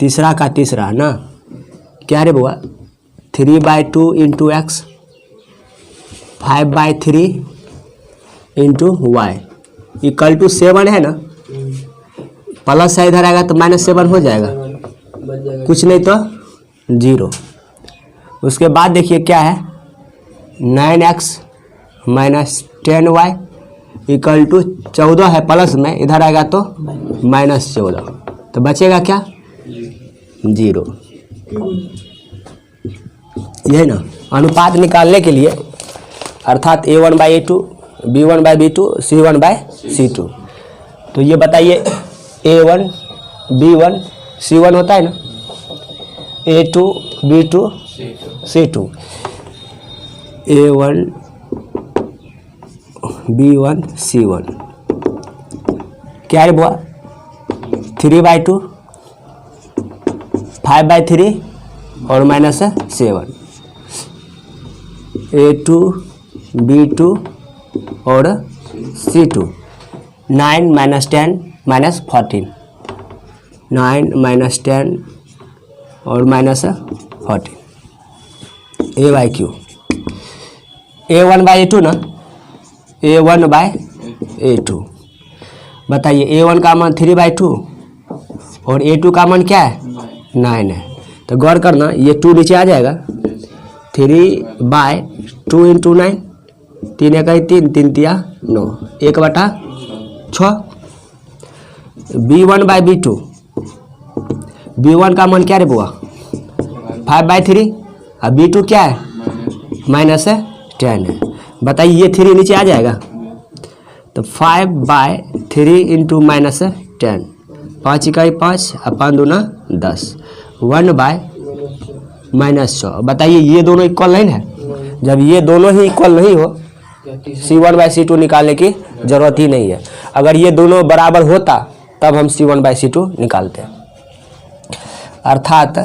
तीसरा का तीसरा ना, क्या रे बुआ, 3/2 into x, 5/3 into y equal to 7 है ना। प्लस है इधर आएगा तो -7 हो जाएगा, कुछ नहीं तो 0। उसके बाद देखिए क्या है, 9x minus 10y equal to 14 है, प्लस में इधर आएगा तो -14, तो बचेगा क्या, 0। यही ना अनुपात निकालने के लिए, अर्थात a1/a2 b1/b2 c1/c2। तो ये बताइए a1 b1 c1 होता है ना, a2 b2 c2, a1 b1 c1 क्या है बुआ, 3/2 5/3 और -7, a2 b2 और c2, 9 - 10 - 14, 9 - 10 और -14 a/q, a1/a2 ना, a1/a2। बताइए a1 का मान 3/2 और a2 का मान क्या है, 9 है। तो गौर करना, ये 2 नीचे आ जाएगा, 3/2 इंटू 9, 3 × 3, 3 × 9, 1/6। b1/b2, b1 का मान क्या रे बुआ, 5/3 और b2 क्या है, -10 है। बताइए ये 3 नीचे आ जाएगा, तो 5/3 इंटू -10, 5 × 5 और 5 दूना 10, 1/-6। बताइए ये दोनों इक्वल नहीं है। जब ये दोनों ही इक्वल नहीं हो, c1/c2 निकालने की जरूरत ही नहीं है। अगर ये दोनों बराबर होता तब हम c1/c2 निकालते हैं। अर्थात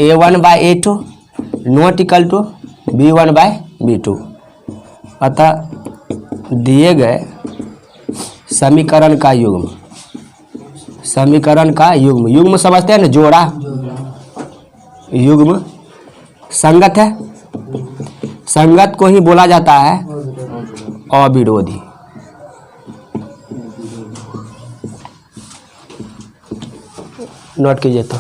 a1/a2 not equal to b1/b2। अतः दिए गए समीकरण का युग्म, समीकरण का युग्म, युग्म समझते हैं ना, जोड़ा, युग्म संगत है, संगत को ही बोला जाता है अविरोधी। नोट कीजिए। तो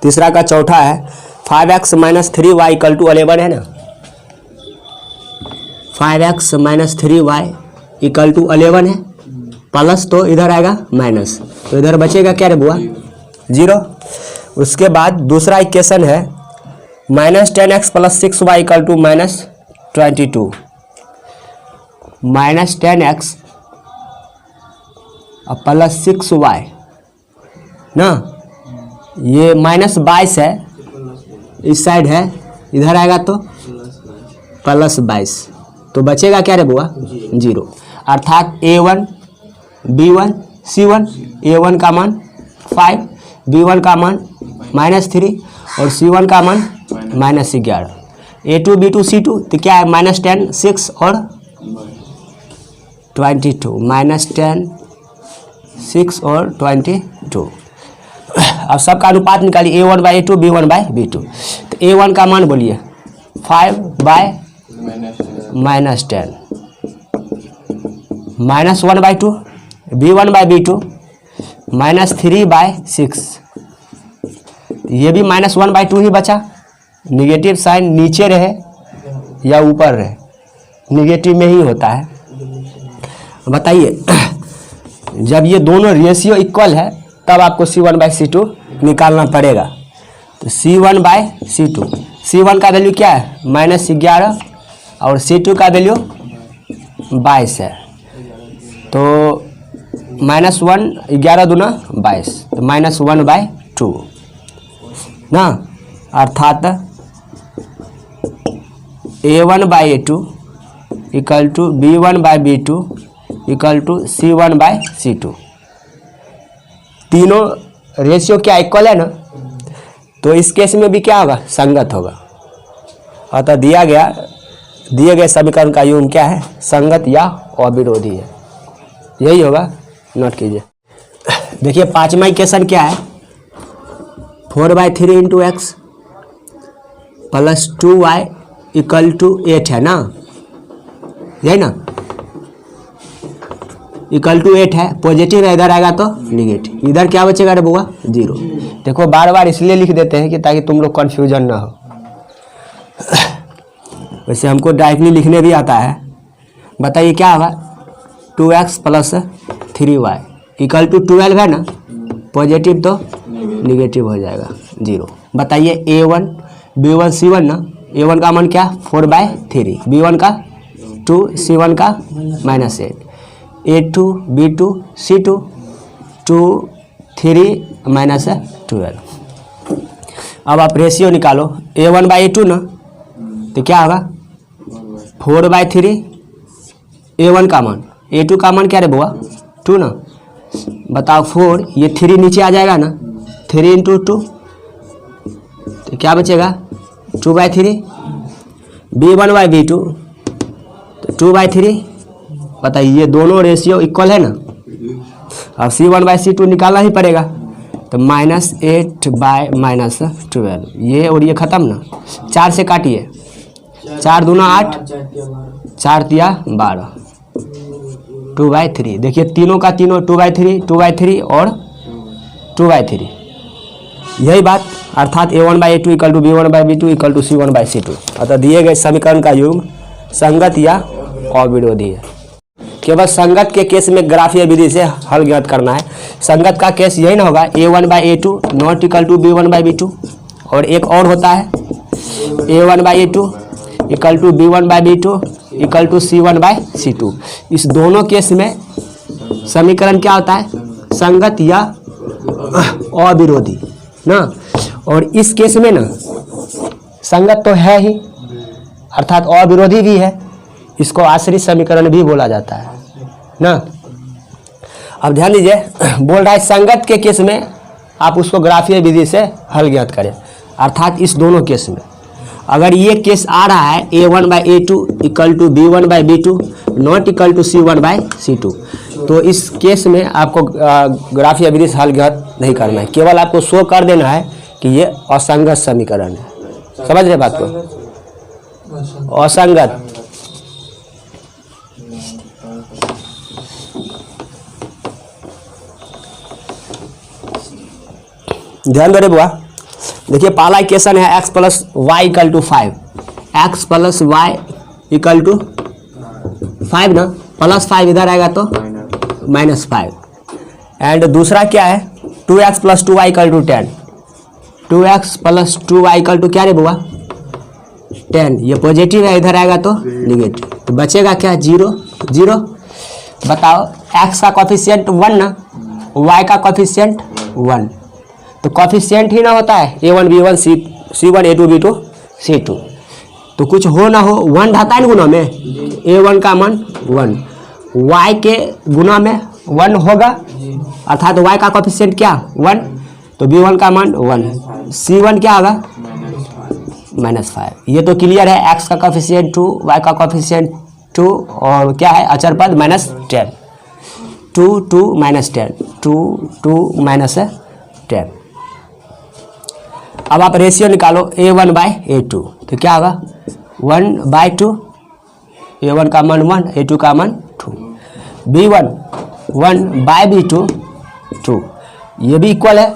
तीसरा का चौथा है 5x - 3y इक्वल टू 11 है ना, 5x - 3y इक्वल टू 11 है, प्लस तो इधर आएगा माइनस, तो इधर बचेगा क्या रे बुआ, 0। उसके बाद दूसरा इक्वेशन है -10x + 6y equal to -22, -10x + 6y ना, ये -22 है, इस साइड है, इधर आएगा तो +22, तो बचेगा क्या रे बुआ, 0। अर्थात a1 b1 c1, a1 का मान 5, b1 का मान -3 और c1 का मान -11, a2 b2 c2 तो क्या है, -10 6 और 22, -10 6 और 22। अब सबका अनुपात निकालिए, a1/a2 b1/b2। तो a1 का मान बोलिए 5/-10 -1/2, b1/b2 -3/6, ये भी -1/2 ही बचा। निगेटिव साइन नीचे रहे या ऊपर रहे, निगेटिव में ही होता है। बताइए जब ये दोनों रेशियो इक्वल है तब आपको c1/c2 निकालना पड़ेगा। तो c1/c2, c1 का वैल्यू क्या है, -11 और c2 का वैल्यू 22 है, तो -1 11 दूना 22, तो -1/2 ना। अर्थात a1/a2 equal to b1/b2 equal to c1/c2। तीनों रेशियो क्या इक्वल है ना, तो इस केस में भी क्या होगा, संगत होगा। अतः दिए गए समीकरण का युग्म क्या है, संगत या अविरोधी है, यही होगा। नोट कीजिए। देखिए पांचवा इक्वेशन क्या है, 4/3 into x plus 2y equal to 8 है ना, यही ना, इक्वल टू 8 है। पॉजिटिव है, इधर आएगा तो निगेटिव, इधर क्या बचेगा रे बुआ 0। देखो बार बार इसलिए लिख देते हैं कि ताकि तुम लोग कन्फ्यूजन ना हो। वैसे हमको डायरेक्टली लिखने भी आता है। बताइए क्या होगा, 2x plus 3y equal to 12 है ना, पॉजिटिव तो निगेटिव हो जाएगा 0। बताइए a1 b1 c1 ना, a1 का मान क्या 4/3, b1 का 2, c1 का -8, a2 b2 c2 2 3 -12। अब आप रेशियो निकालो a1/a2 ना, तो क्या होगा 4/3 a1 का मान, a2 का मान क्या रे बुआ 2 ना, बताओ 4, ये 3 नीचे आ जाएगा ना, 3 इंटू 2 तो क्या बचेगा 2/3, b1/b2 तो 2/3। बताइए ये दोनों रेशियो इक्वल है ना, अब c1/c2 निकालना ही पड़ेगा, तो -8/-12 ये और ये खत्म ना, 4 से काटिए, 4 दूना 8, 4 तिया 12, 2/3। देखिए तीनों का तीनों 2/3 2/3 और 2/3, यही बात, अर्थात a1/a2 equal to b1/b2 equal to c1/c2। अतः दिए गए समीकरण का युग्म संगत या अविरोधी है। केवल संगत के केस में ग्राफीय विधि से हल ज्ञात करना है। संगत का केस यही ना होगा, a1/a2 not equal to b1/b2, और एक और होता है a1/a2 equal to b1/b2 equal to c1/c2। इस दोनों केस में समीकरण क्या होता है, संगत या अविरोधी ना, और इस केस में ना संगत तो है ही, अर्थात अविरोधी भी है, इसको आश्रित समीकरण भी बोला जाता है ना। अब ध्यान दीजिए, बोल रहा है संगत के केस में आप उसको ग्राफीय विधि से हल ज्ञात करें, अर्थात इस दोनों केस में अगर ये केस आ रहा है a1/a2 equal to b1/b2 not equal to c1/c2, तो इस केस में आपको ग्राफीय विधि से हल ज्ञात नहीं करना है, केवल आपको शो कर देना है कि ये असंगत समीकरण है। समझ रहे बात को, असंगत। ध्यान दे बुआ, देखिए पहला इक्वेशन है x plus y equal to 5, x plus y equal to 5 ना, प्लस 5 इधर आएगा तो -5। एंड दूसरा क्या है 2x plus 2y equal to 10, 2x plus 2y equal to क्या रे बुआ 10, ये पॉजिटिव है, इधर आएगा तो निगेटिव, तो बचेगा क्या 0 0। बताओ x का कोफिशिएंट 1 ना, y का कोफिशिएंट 1, तो कोफिशिएंट ही ना होता है a1 b1 c1 a2 b2 c2, तो कुछ हो ना हो 1 ढाता है गुना में, a1 का मान 1, y के गुना में 1 होगा, अर्थात y का कोफिशिएंट क्या 1, तो b1 का मान 1, c1 क्या होगा -5। ये तो क्लियर है, x का कोफिशिएंट 2, y का कोफिशिएंट 2, और क्या है अचर पद -10, 2 2 -10 2 2 -10। अब आप रेशियो निकालो a1/a2, तो क्या होगा 1/2, a1 का मान 1 a2 का मान 2, b1 1/b2 2, ये भी इक्वल है,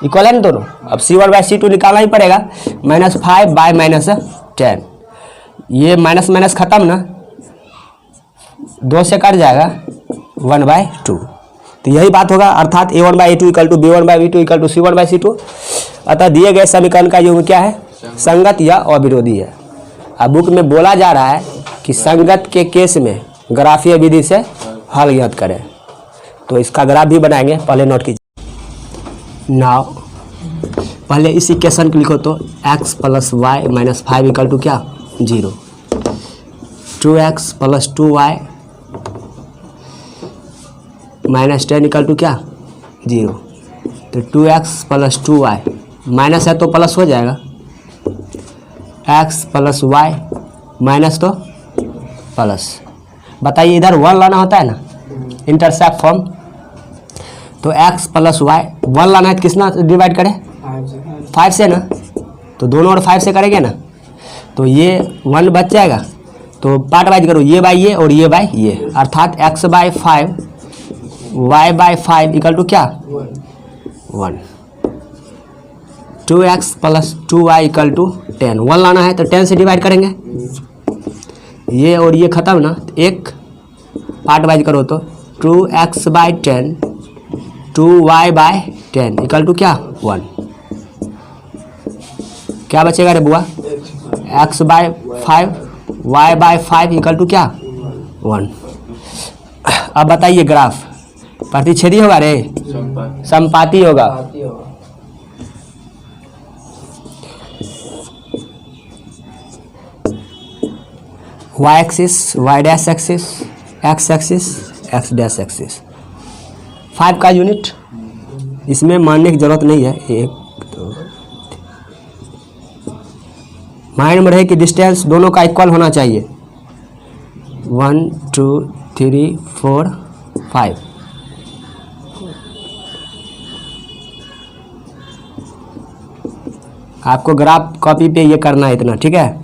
इक्वल है ना दोनों। अब c1/c2 निकालना ही पड़ेगा, -5/-10, ये माइनस माइनस खत्म ना, 2 से कट जाएगा 1/2, तो यही बात होगा, अर्थात a1/a2 equal to b1/b2 equal to c1/c2। अतः दिए गए समीकरण का युग्म क्या है, संगत या अविरोधी है। अब बुक में बोला जा रहा है कि संगत के केस में ग्राफीय विधि से हल ज्ञात करें, तो इसका ग्राफ भी बनाएंगे, पहले नोट कीजिए। नाउ पहले इस इक्वेशन को लिखो, तो x plus y minus 5 equal to क्या 0, 2x plus 2y minus 10 equal to क्या 0, तो 2x प्लस 2y माइनस है तो प्लस हो जाएगा, x प्लस y माइनस तो प्लस। बताइए इधर 1 लाना होता है ना, इंटरसेप्ट फॉर्म, तो x प्लस y 1 लाना है तो किसना डिवाइड करें 5 से ना, तो दोनों और 5 से करेंगे ना, तो ये 1 बच जाएगा। तो पार्ट वाइज करो, ये बाई ये और ये बाई ये, अर्थात x/5 y/5 इक्वल टू क्या 1। 2x + 2y equal to 10। 1 लाना है तो 10 से डिवाइड करेंगे, ये और ये खत्म ना, एक पार्ट वाइज करो तो 2x/10 2y/10 इक्वल टू क्या 1। क्या बचेगा रे बुआ, x/5 y/5 इक्वल टू क्या 1। अब बताइए ग्राफ प्रतिच्छेदी होगा रे, समपाती होगा। y axis y dash axis, x axis x dash axis. 5 का यूनिट इसमें मानने की जरूरत नहीं है। एक तो माइंड में रहे कि डिस्टेंस दोनों का इक्वल होना चाहिए। 1 2 3 4 5। आपको ग्राफ कॉपी पे ये करना है इतना, ठीक है,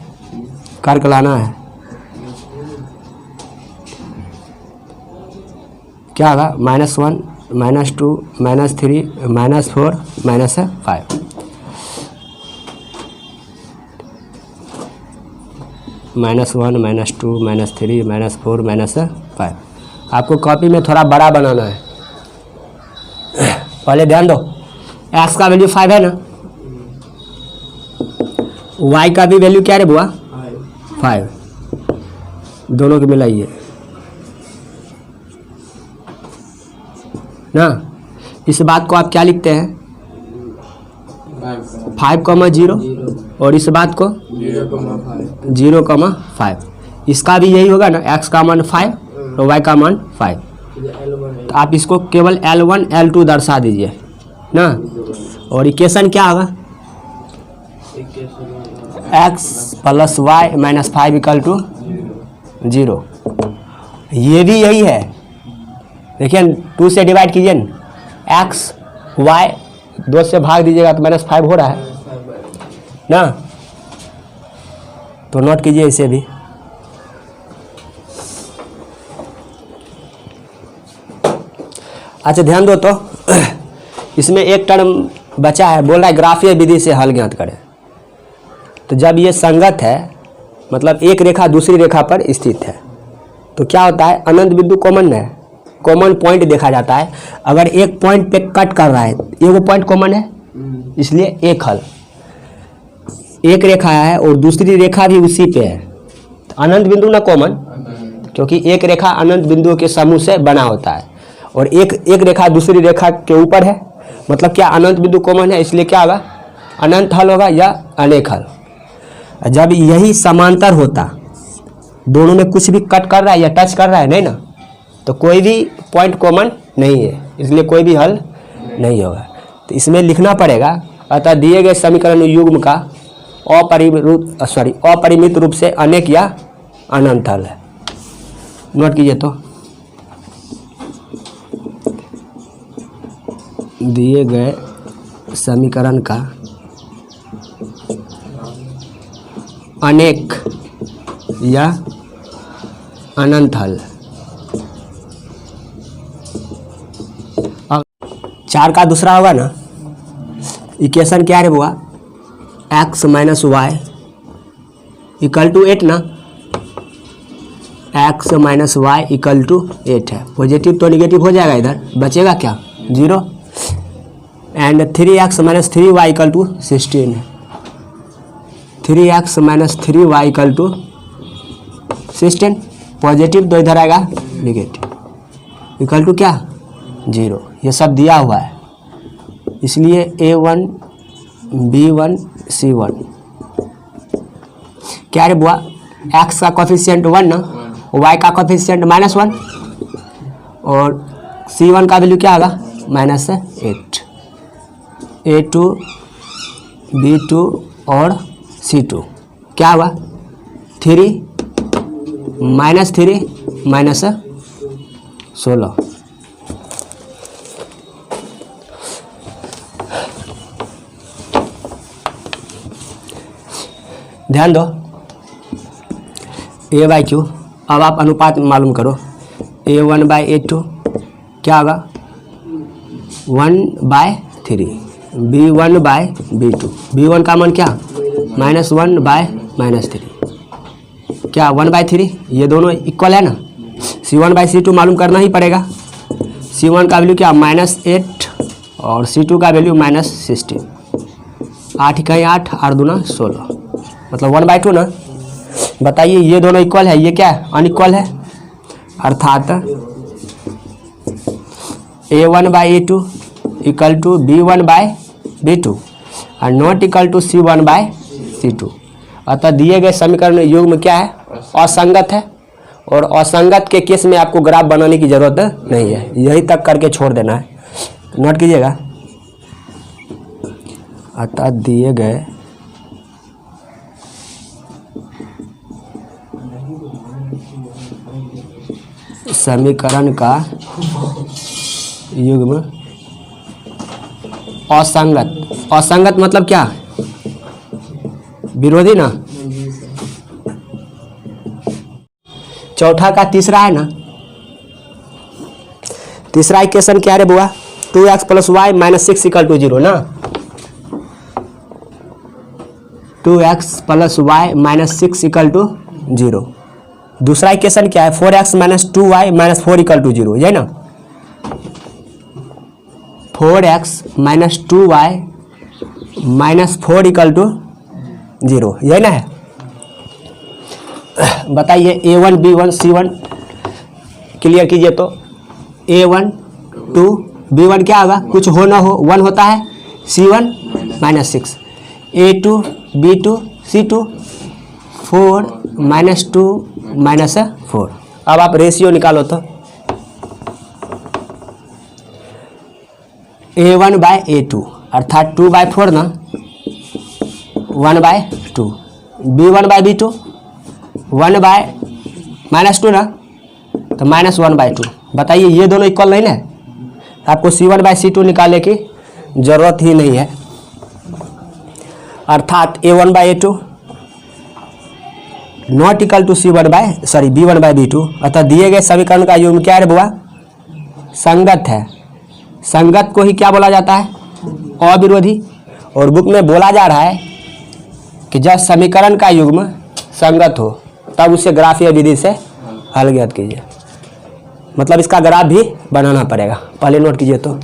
करके लाना है। क्या होगा, -1 -2 -3 -4 -5। -1 -2 -3 -4 -5। आपको कॉपी में थोड़ा बड़ा बनाना है। पहले ध्यान दो, x का वैल्यू 5 है ना, y का भी वैल्यू क्या है बुआ 5, दोनों के मिलाइए ना। इस बात को आप क्या लिखते हैं 5,0 और इस बात को 0,5। इसका भी यही होगा ना, x का मान 5 और y का मान 5। तो आप इसको केवल L1 L2 दर्शा दीजिए ना। और इक्वेशन क्या होगा, x + y - 5 इक्वल टू 0। ये भी यही है, देखिए 2 से डिवाइड कीजिए ना, x y 2 से भाग दीजिएगा तो -5 हो रहा है ना, तो नोट कीजिए इसे भी। अच्छा ध्यान दो, तो इसमें एक टर्म बचा है, बोल रहा है ग्राफीय विधि से हल ज्ञात करें। तो जब ये संगत है, मतलब एक रेखा दूसरी रेखा पर स्थित है, तो क्या होता है, अनंत बिंदु कॉमन है, कॉमन पॉइंट देखा जाता है। अगर एक पॉइंट पे कट कर रहा है, एक पॉइंट कॉमन है, इसलिए एक हल, एक रेखा है और दूसरी रेखा भी उसी पे है, तो अनंत बिंदु ना कॉमन, क्योंकि एक रेखा अनंत बिंदुओं के समूह से बना होता है और एक रेखा दूसरी रेखा के ऊपर है, मतलब क्या अनंत बिंदु कॉमन है, इसलिए क्या होगा अनंत हल होगा या अनेक हल। जब यही समांतर होता, दोनों में कुछ भी कट कर रहा है या टच कर रहा है नहीं ना, तो कोई भी पॉइंट कॉमन नहीं है, इसलिए कोई भी हल नहीं होगा। तो इसमें लिखना पड़ेगा, अतः दिए गए समीकरण युग्म का अपरिमित रूप से अनेक या अनंत हल है। नोट कीजिए, तो दिए गए समीकरण का अनेक या अनंत हल। अब 4 का दूसरा होगा ना, इक्वेशन क्या है बुआ, x - y इक्वल टू 8 ना, x - y इक्वल टू 8 है। पॉजिटिव तो निगेटिव हो जाएगा, इधर बचेगा क्या 0, and 3x - 3y equal to 16 है। 3x - 3y equal to 16, positive तो इधर आएगा निगेटिव, इक्वल टू क्या 0। ये सब दिया हुआ है, इसलिए A1 B1 C1 क्या है बुआ, x का कोफिशिएंट 1 ना, y का कोफिशिएंट -1 और C1 का वैल्यू क्या होगा -8। A2 B2 और C2 क्या हुआ 3 -3 -16। ध्यान दो, A/Q। अब आप अनुपात मालूम करो, A1/A2 क्या होगा 1/3, B1/B2। B1 का मान क्या -1/-3, क्या 1/3। ये दोनों इक्वल है ना। C1/C2 मालूम करना ही पड़ेगा। C1 का वैल्यू क्या -8 और C2 का वैल्यू -16। 8 इकाई 8, 8 दूना 16, मतलब 1/2 ना। बताइए ये दोनों इक्वल है, ये क्या है अनइक्वल है, अर्थात A1/A2 इक्वल टू B1/B2 और नॉट इक्वल टू C1/C2। अतः दिए गए समीकरण युग्म क्या है, असंगत है। और असंगत के केस में आपको ग्राफ बनाने की जरूरत नहीं है, यही तक करके छोड़ देना है। नोट कीजिएगा, अतः दिए गए समीकरण का युग्म असंगत। असंगत मतलब क्या, विरोधी ना। चौथा का तीसरा है ना, तीसरा इक्वेशन क्या रे बुआ, 2x + y - 6 = 0 ना। 2x + y - 6 = 0। दूसरा इक्वेशन क्या है, 4x - 2y - 4 = 0, यही ना। 4x - 2y - 4 = 0, यही ना है। बताइए A1 B1 C1 क्लियर कीजिए। तो A1 2 B1 क्या होगा, कुछ हो ना हो 1 होता है, C1 -6, A2 B2 C2 4 -2 -4। अब आप रेशियो निकालो तो A1/A2 अर्थात 2/4 ना, 1/2। B1/B2 1/-2 ना, तो -1/2। बताइए ये दोनों इक्वल नहीं ना, आपको C1/C2 निकालने की जरूरत ही नहीं है। अर्थात A1/A2 not equal to B1/B2। अतः दिए गए समीकरण का युग्म क्या है बुआ, संगत है। संगत को ही क्या बोला जाता है, अविरोधी। और बुक में बोला जा रहा है कि जब समीकरण का युग्म संगत हो तब उसे ग्राफीय विधि से हल ज्ञात कीजिए। मतलब इसका ग्राफ भी बनाना पड़ेगा, पहले नोट कीजिए। तो